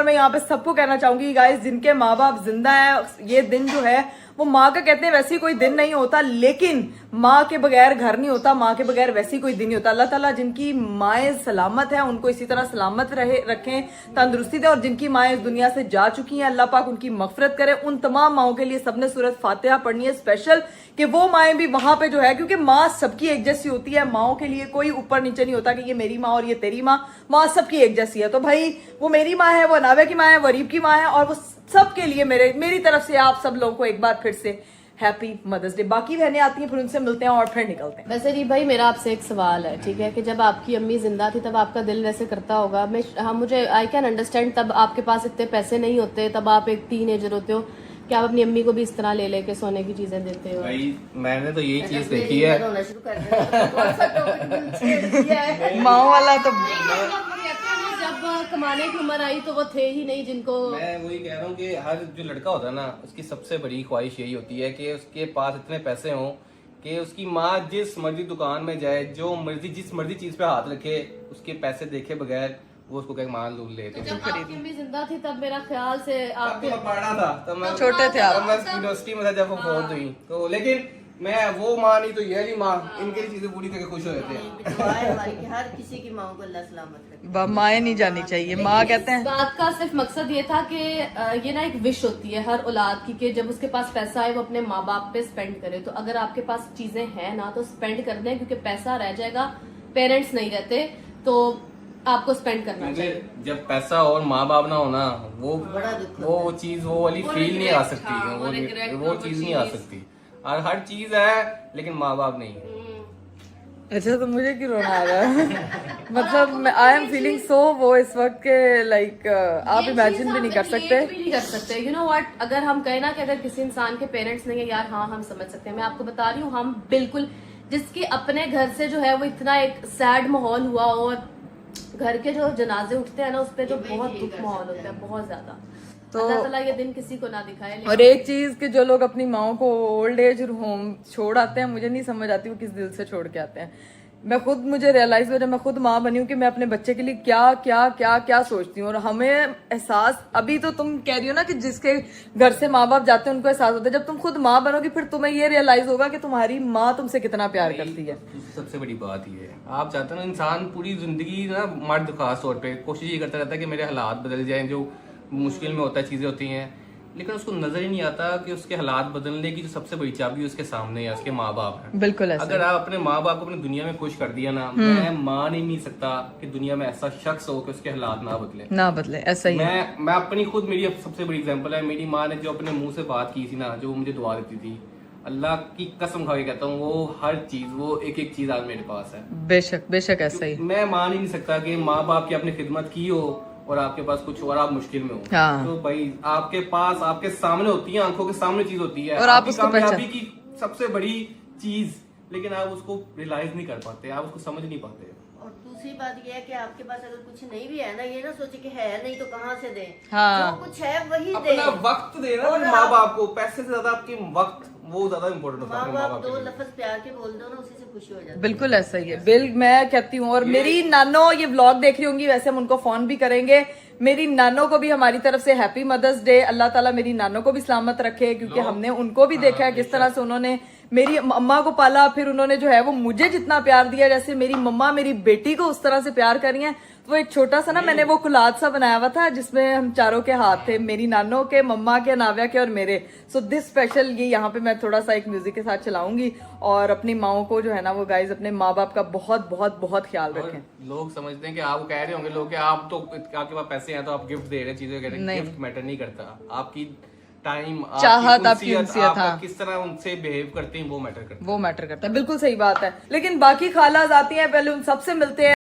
मैं यहाँ पे सबको कहना चाहूंगी गाइस, जिनके माँ बाप जिंदा है, ये दिन जो है वो माँ का कहते हैं वैसे ही कोई दिन नहीं होता, लेकिन माँ के बगैर घर नहीं होता, माँ के बगैर वैसे ही कोई दिन नहीं होता। अल्लाह ताला जिनकी माएँ सलामत है उनको इसी तरह सलामत रहे रखें, तंदुरुस्ती दे, और जिनकी माएँ इस दुनिया से जा चुकी हैं अल्लाह पाक उनकी मगफरत करे। उन तमाम माओं के लिए सबने सूरत फातिहा पढ़नी है स्पेशल, कि वो माएँ भी वहां पे जो है, क्योंकि माँ सबकी एक जैसी होती है, माओं के लिए कोई ऊपर नीचे नहीं होता कि ये मेरी माँ और ये तेरी माँ, माँ सबकी एक जैसी है। तो भाई वो मेरी माँ है, वो नावे की माँ है, वो रीब की माँ है, और वो सबके लिए मेरी तरफ से आप सब लोगों को एक बार फिर से हैप्पी मदर्स डे। बाकी बहनें आती हैं, फिर उनसे मिलते हैं और फिर निकलते हैं। वैसे रीब भाई मेरा आपसे एक सवाल है, ठीक है, कि जब आपकी अम्मी जिंदा थी तब आपका दिल वैसे करता होगा, मुझे आई कैन अंडरस्टैंड, तब आपके पास इतने पैसे नहीं होते, तब आप एक टीनेजर होते हो, कि आप अपनी अम्मी को भी इस तरह ले लेके सोने की चीजें देते हो। भाई मैंने तो यही चीज देखी है, माओ वाला तो जब कमाने की उम्र आई तो वो थे ही नहीं जिनको। मैं वही कह रहा हूँ कि हर जो लड़का होता है ना, उसकी सबसे बड़ी ख्वाहिश यही होती है कि उसके पास इतने पैसे हों कि उसकी माँ जिस मर्जी दुकान में जाए, जो मर्जी जिस मर्जी चीज पे हाथ रखे, उसके पैसे देखे बगैर वो उसको कहीं मान लूट ले। तो जब आपकी अम्मी जिंदा थी तब मेरा ख्याल से आपके पढ़ा था, तब मैं छोटे थे आप, मैं यूनिवर्सिटी में था जब वो फोर्थ हुई, तो लेकिन मैं वो माँ नहीं तो ये वाली माँ, इनके लिए चीजें पूरी करके खुश हो जाते हैं। हर किसी की माँ को अल्लाह सलामत रखे। माएँ नहीं जानी चाहिए, माँ कहते हैं। बात का सिर्फ मकसद ये था कि ये ना एक विश होती है हर औलाद की, कि जब उसके पास पैसा आए वो अपने माँ बाप पे स्पेंड करे। तो अगर आपके पास चीजें हैं ना तो स्पेंड कर दें, क्योंकि पैसा रह जाएगा, पेरेंट्स नहीं रहते, तो आपको स्पेंड करना चाहिए। जब पैसा और माँ बाप ना होना, बड़ा दुख वो चीज वो वाली फील नहीं आ सकती, वो चीज नहीं आ सकती। और हर चीज है लेकिन माँ बाप नहीं है। अच्छा, तो मुझे क्यों रोना आ रहा है? मतलब आई एम फीलिंग सो वो इस वक्त के लाइक आप इमेजिन भी नहीं कर सकते। नहीं कर सकते, यू नो व्हाट, अगर हम कहें ना कि अगर किसी इंसान के पेरेंट्स नहीं है यार, हाँ हम समझ सकते हैं। मैं आपको बता रही हूँ, हम बिल्कुल, जिसके अपने घर से जो है वो इतना एक सैड माहौल हुआ, और घर के जो जनाजे उठते हैं ना उस पर जो बहुत दुख माहौल होता है, बहुत ज्यादा। तो अल्लाह ताला ये दिन किसी को ना दिखाए। और एक चीज कि जो लोग अपनी माओ को ओल्ड एज होम छोड़ आते हैं, मुझे नहीं समझ आती वो किस दिल से छोड़ के आते हैं। मैं खुद, मुझे रियलाइज हुआ जब मैं खुद माँ बनी हूँ कि मैं अपने बच्चे के लिए क्या क्या क्या क्या सोचती हूँ। और हमें एहसास, अभी तो तुम कह रही हो ना कि जिसके घर से माँ बाप जाते हैं उनको एहसास होता है, जब तुम खुद माँ बनोगी फिर तुम्हें ये रियलाइज होगा कि तुम्हारी माँ तुमसे कितना प्यार करती है। सबसे बड़ी बात ये है, आप चाहते हो ना, इंसान पूरी जिंदगी ना, मर्द खास तौर पे कोशिश ये करता रहता है कि मेरे हालात बदल जाएं, जो मुश्किल में होता है चीजें होती हैं, लेकिन उसको नजर ही नहीं आता कि उसके हालात बदलने की जो सबसे बड़ी चाबी उसके सामने है, उसके माँ बाप है। बिल्कुल ऐसा। अगर आप अपने माँ बाप को अपनी दुनिया में खुश कर दिया ना, मैं मान ही नहीं सकता कि दुनिया में ऐसा शख्स हो कि उसके हालात ना बदले। ऐसा ही। मैं अपनी खुद, मेरी सबसे बड़ी एग्जांपल है, मेरी माँ ने जो अपने मुंह से बात की थी ना, जो मुझे दुआ देती थी, अल्लाह की कसम खा के कहता हूँ, वो हर चीज, वो एक एक चीज आज मेरे पास है। बेशक बेशक ऐसा ही। मैं मान ही नहीं सकता कि माँ बाप की आपने खिदमत की हो और आपके पास कुछ और आप मुश्किल में हो। हाँ। तो भाई आपके पास, आपके सामने होती है, आंखों के सामने चीज होती है, और आप उसको कामयाबी की सबसे बड़ी चीज, लेकिन आप उसको रियलाइज नहीं कर पाते, आप उसको समझ नहीं पाते। और दूसरी बात यह है कि आपके पास अगर कुछ नहीं भी है ना, ये ना सोचे कि है नहीं तो कहाँ से दें। हाँ। जो कुछ है वही अपना दें। वक्त देना और माँ बाप को, पैसे से ज्यादा आपकी वक्त, वो ज्यादा इम्पोर्टेंट होता है माँ अपने माँ बाप बाप के दो लिए। लफ्ज प्यार के बोल दो ना, उसी से खुशी हो जाती है। बिल्कुल ऐसा ही है। मैं कहती हूँ, और मेरी नानो ये व्लॉग देख रही होंगी, वैसे हम उनको फोन भी करेंगे। मेरी नानो को भी हमारी तरफ से हैप्पी मदर्स डे। अल्लाह ताला मेरी नानो को भी सलामत रखे, क्योंकि हमने उनको भी देखा है किस तरह से उन्होंने मेरी अम्मा को पाला, फिर उन्होंने जो है वो मुझे जितना प्यार दिया, जैसे मेरी मम्मा मेरी बेटी को उस तरह से प्यार कर रही हैं। वो एक छोटा सा ना, मैंने वो कुलाद सा बनाया हुआ था जिसमें हम चारों के हाथ थे, मेरी नानो के, मम्मा के, नाव्या के और मेरे। सो दिस स्पेशल, ये यहाँ पे मैं थोड़ा सा एक म्यूजिक के साथ चलाऊंगी, और अपनी माओ को जो है ना वो गाइज अपने माँ बाप का बहुत बहुत बहुत ख्याल रखें। लोग समझते हैं कि आप कह रहे होंगे लोग कि आप तो, आपके पास पैसे हैं तो आप गिफ्ट दे रहे हैं, चीजें कह रहे हैं, गिफ्ट मैटर नहीं करता। आपकी टाइम, चाहत, आपकी उनसियत, हाँ, किस तरह उनसे बिहेव करते हैं वो मैटर करता है। वो मैटर करता है, बिल्कुल सही बात है। लेकिन बाकी खालाज आती हैं, पहले उन सबसे मिलते हैं।